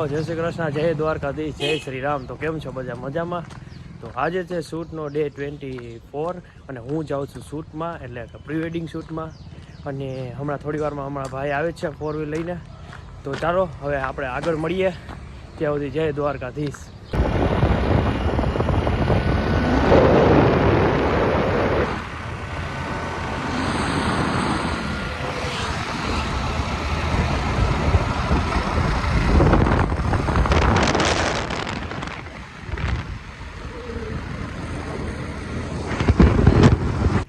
જય શ્રી કૃષ્ણ, જય દ્વારકાધીશ, જય શ્રી રામ. તો કેમ છો બધા? મજામાં? તો આજે છે શૂટનો ડે 24 અને હું જાઉં છું શૂટમાં, એટલે કે પ્રી વેડિંગ શૂટમાં. અને હમણાં થોડી વારમાં હમણાં ભાઈ આવે છે 4 વ્હીલ લઈને. તો ચાલો હવે આપણે આગળ મળીએ. ત્યાં સુધી જય દ્વારકાધીશ.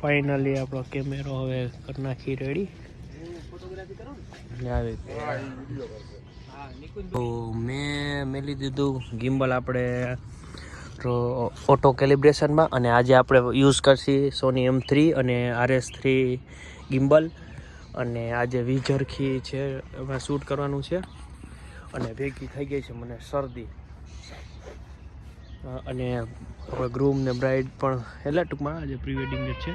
ફાઇનલી આપણો કેમેરો હવે કરી નાખી રેડી. તો મેં મેલી દીધું ગિમ્બલ આપણે ફોટો કેલિબ્રેશનમાં, અને આજે આપણે યુઝ કરશી સોની M3 અને RS3 ગિમ્બલ. અને આજે વીજરખી છે, એમાં શૂટ કરવાનું છે. અને ભેગી થઈ ગઈ છે મને શરદી. અને આપણે ગ્રૂમ ને બ્રાઇડ પણ એટલે ટૂંકમાં આજે પ્રી વેડિંગ છે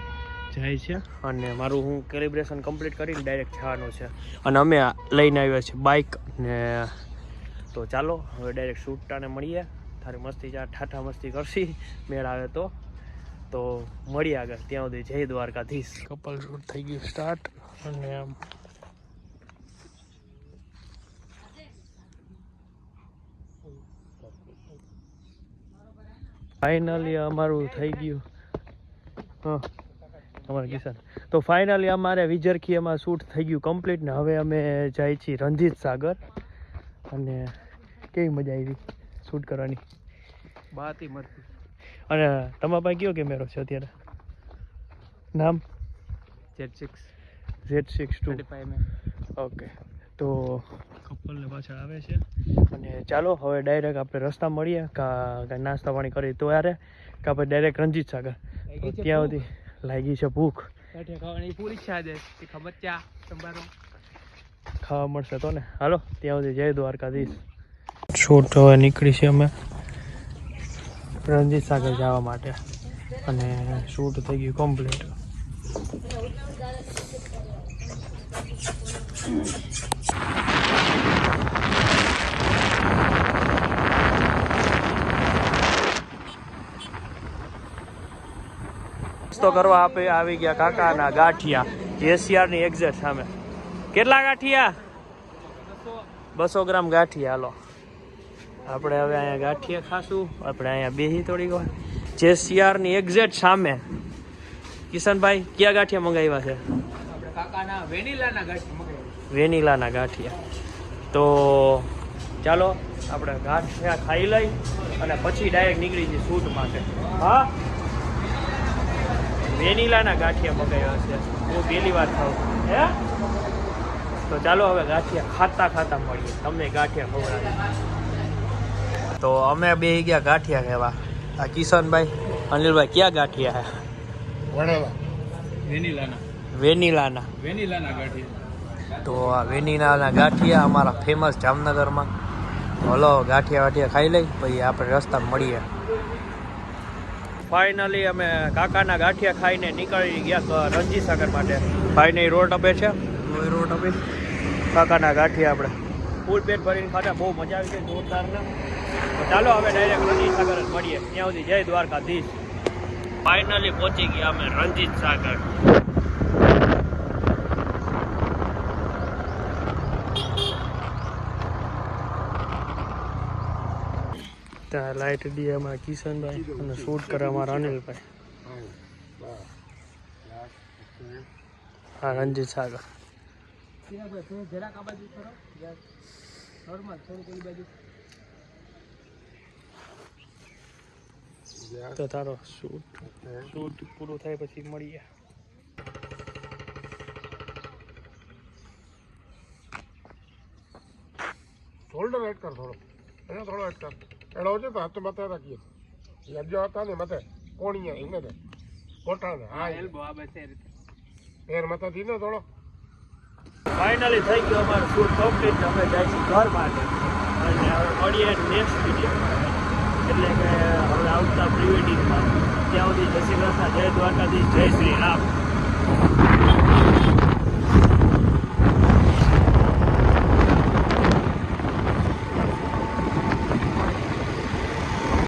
જાય છે. અને મારું હું કેલિબ્રેશન કમ્પ્લીટ કરીને ડાયરેક્ટ જવાનું છે. અને અમે લઈને આવ્યા છીએ બાઇક ને. તો ચાલો હવે ડાયરેક્ટ શૂટટાને મળીએ. તારી મસ્તી ઠાઠા મસ્તી કરશી, મેળ આવે તો મળીએ આગળ. ત્યાં સુધી જય દ્વારકાધીશ. કપલ શૂટ થઈ ગયું સ્ટાર્ટ. અને ફાઇનલી અમારું થઈ ગયું. અમારે કિશન તો ફાઇનલી અમારે વિજરખી એમાં શૂટ થઈ ગયું કમ્પ્લીટ. ને હવે અમે જાય છીએ રણજીત સાગર. અને કેવી મજા આવી શૂટ કરવાની? બાતી મસ્તી. અને તમારા પાસે કયો કેમેરો છે અત્યારે? નામ? Z6 okay. તો કપલને પાછળ આવે છે. અને ચાલો હવે ડાયરેક્ટ આપણે રસ્તા મળીએ. કાંઈ નાસ્તા પાણી કરી તો યારે કાં પછી ડાયરેક્ટ રણજીત સાગર. ત્યાં સુધી લાગી છે ભૂખ. ખાવાની પૂરી ઈચ્છા છે. ખબર ચા સંભારો ખાવા મળશે તો ને. હાલો ત્યાં સુધી જય દ્વારકાધીશ. શૂટ હવે નીકળી છે અમે રણજીત સાગર જવા માટે. અને શૂટ થઈ ગયું કમ્પ્લીટ. તો કરવા આપે આવી ગયા કાકાના ગાંઠિયા JCR ની એક્ઝેક્ટ સામે. કેટલા ગાંઠિયા? 200 ગ્રામ ગાંઠિયા. હાલો આપણે હવે અહીંયા ગાંઠિયા ખાશું. આપણે અહીંયા બેહી થોડીક વાર. JCR ની એક્ઝેક્ટ સામે. કિશનભાઈ કયા ગાંઠિયા મંગાવ્યા છે? કાકાના વેનીલાના ગાંઠિયા. વેનીલાના ગાંઠિયા. તો ચાલો આપણે ગાંઠિયા ખાઈ લઈ અને પછી ડાયરેક્ટ નીકળી જઈએ શૂટ માટે. હા, વેનીલાના ગાંઠિયા મગાવ્યા છે. હું પહેલી વાર ખાઉં. હે તો ચાલો હવે ગાંઠિયા ખાતા ખાતા મળીએ. તમને ગાંઠિયા ખવડાવીએ. તો અમે બે ગયા ગાંઠિયા ખાવા. આ કિશનભાઈ, અનિલભાઈ કયા ગાંઠિયા હે? વેનીલાના ગાંઠિયા. તો આ વેનીલાના ગાંઠિયા અમારા ફેમસ જામનગરમાં. હલો ગાંઠિયા વાઠિયા ખાઈ લઈ પછી આપણે રસ્તામાં મળીએ. ફાઇનલી અમે કાકાના ગાંઠિયા ખાઈને નીકળી ગયા રણજીત સાગર માટે. ભાઈને રોડ આપે છે, રોડ આપે કાકાના ગાંઠિયા આપણે ફૂલ પેટ ભરીને ખાધા. બહુ મજા આવી ગઈ જોરદારના. તો ચાલો હવે ડાયરેક્ટ રણજીત સાગર જ મળીએ. ત્યાં સુધી જય દ્વારકાધીશ. ફાઇનલી પહોંચી ગયા અમે રણજીત સાગર. ત્યાં લાઇટ ડી અમારા કિશનભાઈ અને શૂટ કરે અમારા અનિલભાઈ. હા રણજીત સાગર. તો તારો શૂટ પૂરું થાય પછી મળીએ. શોલ્ડર એડ કર થોડો, અહીંયા થોડો એડ કર. એડો છે તો હાથ મતે રાખીએ. લજ્જો હતા ને મતે કોણીયા એને દે કોટાને. હા એલ્બો આ બસ એ રીતે પેર મતે દીને થોડો. ફાઇનલી થઈ ગયો અમારું શૂટ કમ્પ્લીટ. અમે જાય છીએ ઘર માટે. અને હવે મળીએ નેક્સ્ટ વિડીયો. એટલે કે હવે આવતા પ્રી વેડિંગમાં. ત્યાં સુધી જય શ્રી કૃષ્ણ, જય દ્વારકાધીશ, જય શ્રી રામ.